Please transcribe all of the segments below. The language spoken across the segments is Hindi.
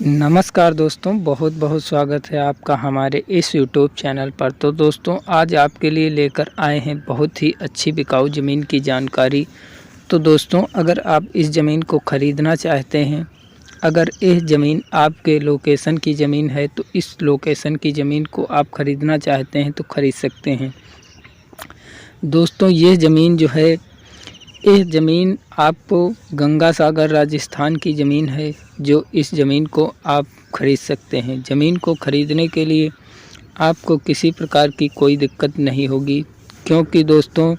नमस्कार दोस्तों, बहुत बहुत स्वागत है आपका हमारे इस यूट्यूब चैनल पर। तो दोस्तों, आज आपके लिए लेकर आए हैं बहुत ही अच्छी बिकाऊ ज़मीन की जानकारी। तो दोस्तों, अगर आप इस ज़मीन को ख़रीदना चाहते हैं, अगर यह ज़मीन आपके लोकेशन की ज़मीन है तो इस लोकेशन की ज़मीन को आप ख़रीदना चाहते हैं तो ख़रीद सकते हैं। दोस्तों, ये ज़मीन जो है, यह ज़मीन आपको गंगा सागर राजस्थान की ज़मीन है, जो इस ज़मीन को आप ख़रीद सकते हैं। ज़मीन को ख़रीदने के लिए आपको किसी प्रकार की कोई दिक्कत नहीं होगी, क्योंकि दोस्तों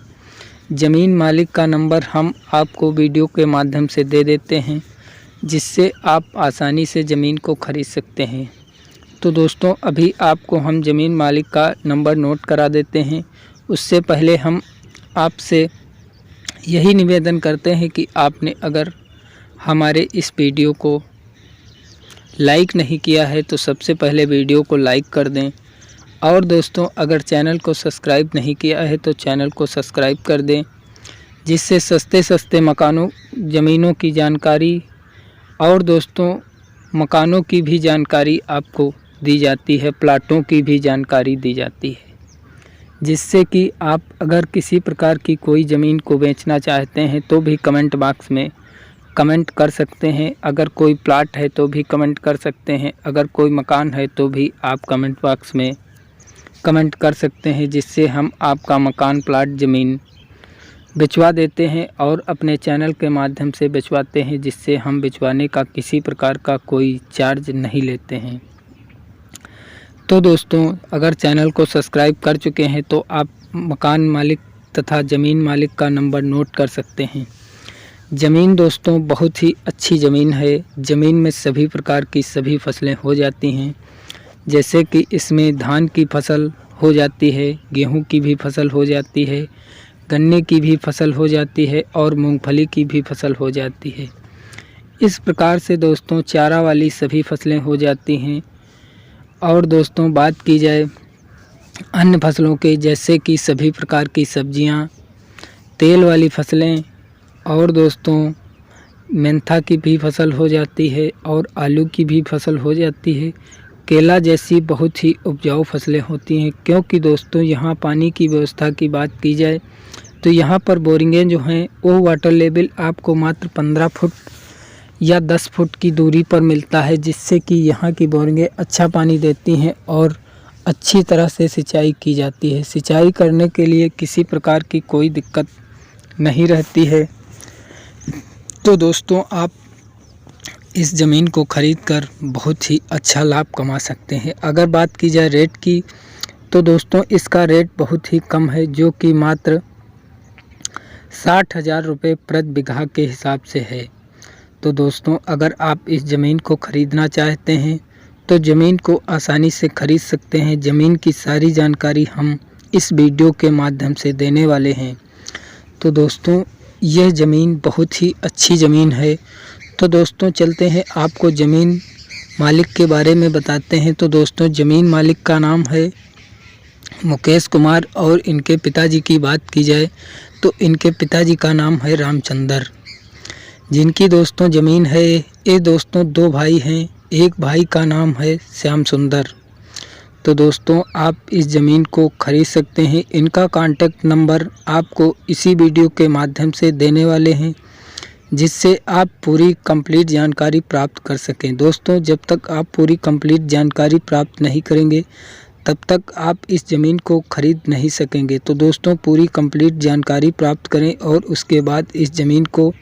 ज़मीन मालिक का नंबर हम आपको वीडियो के माध्यम से दे देते हैं, जिससे आप आसानी से ज़मीन को ख़रीद सकते हैं। तो दोस्तों, अभी आपको हम ज़मीन मालिक का नंबर नोट करा देते हैं। उससे पहले हम आपसे यही निवेदन करते हैं कि आपने अगर हमारे इस वीडियो को लाइक नहीं किया है तो सबसे पहले वीडियो को लाइक कर दें, और दोस्तों अगर चैनल को सब्सक्राइब नहीं किया है तो चैनल को सब्सक्राइब कर दें, जिससे सस्ते सस्ते मकानों ज़मीनों की जानकारी और दोस्तों मकानों की भी जानकारी आपको दी जाती है, प्लाटों की भी जानकारी दी जाती है, जिससे कि आप अगर किसी प्रकार की कोई ज़मीन को बेचना चाहते हैं तो भी कमेंट बॉक्स में कमेंट कर सकते हैं। अगर कोई प्लाट है तो भी कमेंट कर सकते हैं, अगर कोई मकान है तो भी आप कमेंट बॉक्स में कमेंट कर सकते हैं, जिससे हम आपका मकान प्लाट ज़मीन बेचवा देते हैं और अपने चैनल के माध्यम से बेचवाते हैं, जिससे हम बेचवाने का किसी प्रकार का कोई चार्ज नहीं लेते हैं। तो दोस्तों, अगर चैनल को सब्सक्राइब कर चुके हैं तो आप मकान मालिक तथा ज़मीन मालिक का नंबर नोट कर सकते हैं। ज़मीन दोस्तों बहुत ही अच्छी ज़मीन है। ज़मीन में सभी प्रकार की सभी फसलें हो जाती हैं, जैसे कि इसमें धान की फसल हो जाती है, गेहूं की भी फसल हो जाती है, गन्ने की भी फसल हो जाती है और मूंगफली की भी फसल हो जाती है। इस प्रकार से दोस्तों चारा वाली सभी फसलें हो जाती हैं। और दोस्तों बात की जाए अन्य फसलों के, जैसे कि सभी प्रकार की सब्जियां, तेल वाली फसलें, और दोस्तों मेंथा की भी फसल हो जाती है और आलू की भी फसल हो जाती है। केला जैसी बहुत ही उपजाऊ फसलें होती हैं, क्योंकि दोस्तों यहाँ पानी की व्यवस्था की बात की जाए तो यहाँ पर बोरिंगें जो हैं वो वाटर लेवल आपको मात्र 15 फुट या 10 फुट की दूरी पर मिलता है, जिससे कि यहाँ की बोरिंगें अच्छा पानी देती हैं और अच्छी तरह से सिंचाई की जाती है। सिंचाई करने के लिए किसी प्रकार की कोई दिक्कत नहीं रहती है। तो दोस्तों, आप इस ज़मीन को ख़रीदकर बहुत ही अच्छा लाभ कमा सकते हैं। अगर बात की जाए रेट की, तो दोस्तों इसका रेट बहुत ही कम है, जो कि मात्र 60,000 रुपये प्रति बीघा के हिसाब से है। तो दोस्तों, अगर आप इस ज़मीन को ख़रीदना चाहते हैं तो ज़मीन को आसानी से ख़रीद सकते हैं। ज़मीन की सारी जानकारी हम इस वीडियो के माध्यम से देने वाले हैं। तो दोस्तों, यह ज़मीन बहुत ही अच्छी ज़मीन है। तो दोस्तों चलते हैं, आपको ज़मीन मालिक के बारे में बताते हैं। तो दोस्तों, ज़मीन मालिक का नाम है मुकेश कुमार, और इनके पिताजी की बात की जाए तो इनके पिताजी का नाम है रामचंद्र, जिनकी दोस्तों ज़मीन है। ये दोस्तों 2 भाई हैं, एक भाई का नाम है श्याम सुंदर। तो दोस्तों, आप इस ज़मीन को ख़रीद सकते हैं। इनका कॉन्टैक्ट नंबर आपको इसी वीडियो के माध्यम से देने वाले हैं, जिससे आप पूरी कंप्लीट जानकारी प्राप्त कर सकें। दोस्तों, जब तक आप पूरी कंप्लीट जानकारी प्राप्त नहीं करेंगे तब तक आप इस ज़मीन को ख़रीद नहीं सकेंगे। तो दोस्तों, पूरी कंप्लीट जानकारी प्राप्त करें और उसके बाद इस ज़मीन को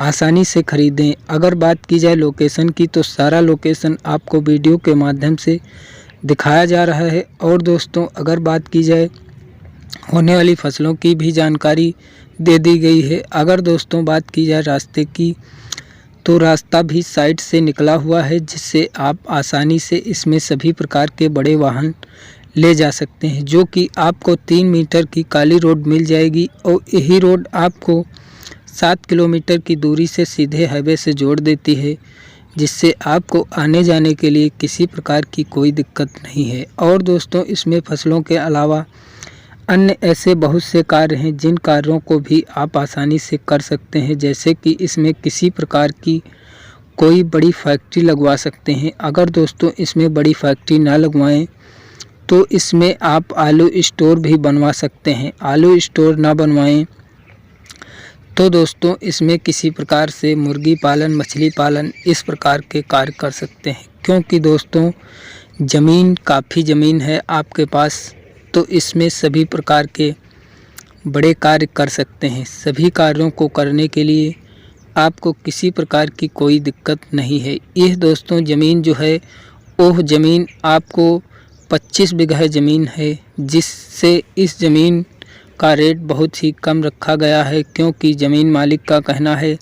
आसानी से ख़रीदें। अगर बात की जाए लोकेशन की, तो सारा लोकेशन आपको वीडियो के माध्यम से दिखाया जा रहा है। और दोस्तों, अगर बात की जाए होने वाली फसलों की भी जानकारी दे दी गई है। अगर दोस्तों बात की जाए रास्ते की, तो रास्ता भी साइड से निकला हुआ है, जिससे आप आसानी से इसमें सभी प्रकार के बड़े वाहन ले जा सकते हैं, जो कि आपको 3 मीटर की काली रोड मिल जाएगी। और यही रोड आपको 7 किलोमीटर की दूरी से सीधे हाईवे से जोड़ देती है, जिससे आपको आने जाने के लिए किसी प्रकार की कोई दिक्कत नहीं है। और दोस्तों, इसमें फसलों के अलावा अन्य ऐसे बहुत से कार्य हैं जिन कार्यों को भी आप आसानी से कर सकते हैं, जैसे कि इसमें किसी प्रकार की कोई बड़ी फैक्ट्री लगवा सकते हैं। अगर दोस्तों इसमें बड़ी फैक्ट्री ना लगवाएं तो इसमें आप आलू स्टोर भी बनवा सकते हैं। आलू स्टोर ना बनवाएं तो दोस्तों इसमें किसी प्रकार से मुर्गी पालन, मछली पालन इस प्रकार के कार्य कर सकते हैं। क्योंकि दोस्तों ज़मीन काफ़ी ज़मीन है आपके पास, तो इसमें सभी प्रकार के बड़े कार्य कर सकते हैं। सभी कार्यों को करने के लिए आपको किसी प्रकार की कोई दिक्कत नहीं है। यह दोस्तों ज़मीन जो है वह ज़मीन आपको 25 बीघा ज़मीन है, जिससे इस ज़मीन का रेट बहुत ही कम रखा गया है। क्योंकि ज़मीन मालिक का कहना है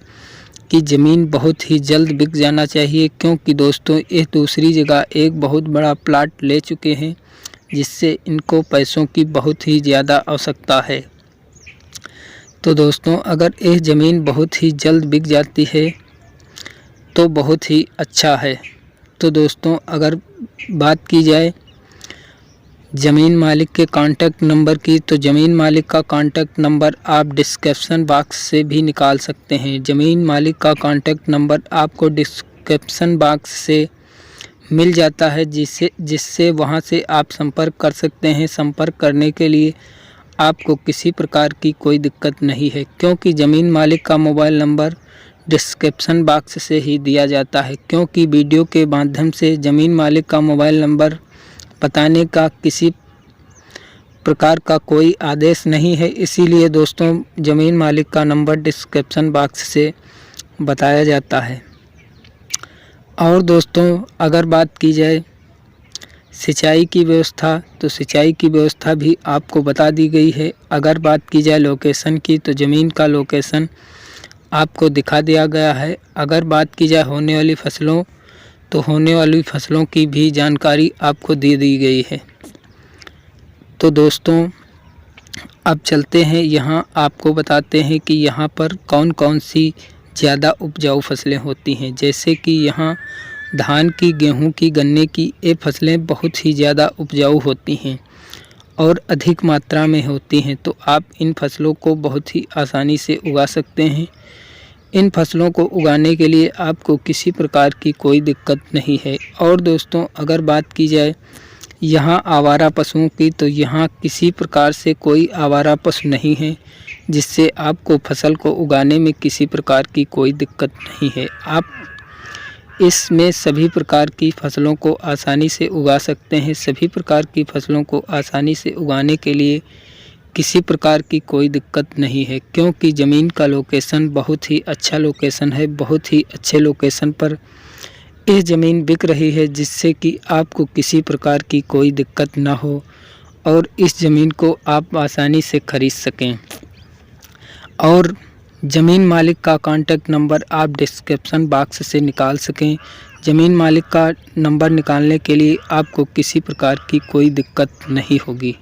कि ज़मीन बहुत ही जल्द बिक जाना चाहिए। क्योंकि दोस्तों ये दूसरी जगह एक बहुत बड़ा प्लाट ले चुके हैं, जिससे इनको पैसों की बहुत ही ज़्यादा आवश्यकता है। तो दोस्तों अगर यह ज़मीन बहुत ही जल्द बिक जाती है तो बहुत ही अच्छा है। तो दोस्तों अगर बात की जाए ज़मीन मालिक के कांटेक्ट नंबर की, तो ज़मीन मालिक का कांटेक्ट नंबर आप डिस्क्रिप्शन बॉक्स से भी निकाल सकते हैं। ज़मीन मालिक का कांटेक्ट नंबर आपको डिस्क्रिप्शन बॉक्स से मिल जाता है, जिससे वहां से आप संपर्क कर सकते हैं। संपर्क करने के लिए आपको किसी प्रकार की कोई दिक्कत नहीं है, क्योंकि ज़मीन मालिक का मोबाइल नंबर डिस्क्रिप्शन बॉक्स से ही दिया जाता है। क्योंकि वीडियो के माध्यम से ज़मीन मालिक का मोबाइल नंबर बताने का किसी प्रकार का कोई आदेश नहीं है, इसीलिए दोस्तों ज़मीन मालिक का नंबर डिस्क्रिप्शन बॉक्स से बताया जाता है। और दोस्तों अगर बात की जाए सिंचाई की व्यवस्था, तो सिंचाई की व्यवस्था भी आपको बता दी गई है। अगर बात की जाए लोकेशन की, तो ज़मीन का लोकेशन आपको दिखा दिया गया है। अगर बात की जाए होने वाली फसलों, तो होने वाली फसलों की भी जानकारी आपको दे दी गई है। तो दोस्तों अब चलते हैं, यहाँ आपको बताते हैं कि यहाँ पर कौन कौन सी ज़्यादा उपजाऊ फसलें होती हैं। जैसे कि यहाँ धान की, गेहूं की, गन्ने की ये फसलें बहुत ही ज़्यादा उपजाऊ होती हैं और अधिक मात्रा में होती हैं। तो आप इन फसलों को बहुत ही आसानी से उगा सकते हैं। इन फसलों को उगाने के लिए आपको किसी प्रकार की कोई दिक्कत नहीं है। और दोस्तों अगर बात की जाए यहाँ आवारा पशुओं की, तो यहाँ किसी प्रकार से कोई आवारा पशु नहीं है, जिससे आपको फसल को उगाने में किसी प्रकार की कोई दिक्कत नहीं है। आप इसमें सभी प्रकार की फसलों को आसानी से उगा सकते हैं। सभी प्रकार की फसलों को आसानी से उगाने के लिए किसी प्रकार की कोई दिक्कत नहीं है, क्योंकि ज़मीन का लोकेशन बहुत ही अच्छा लोकेशन है। बहुत ही अच्छे लोकेशन पर यह ज़मीन बिक रही है, जिससे कि आपको किसी प्रकार की कोई दिक्कत ना हो और इस ज़मीन को आप आसानी से खरीद सकें। और ज़मीन मालिक का कांटेक्ट नंबर आप डिस्क्रिप्शन बॉक्स से निकाल सकें। ज़मीन मालिक का नंबर निकालने के लिए आपको किसी प्रकार की कोई दिक्कत नहीं होगी।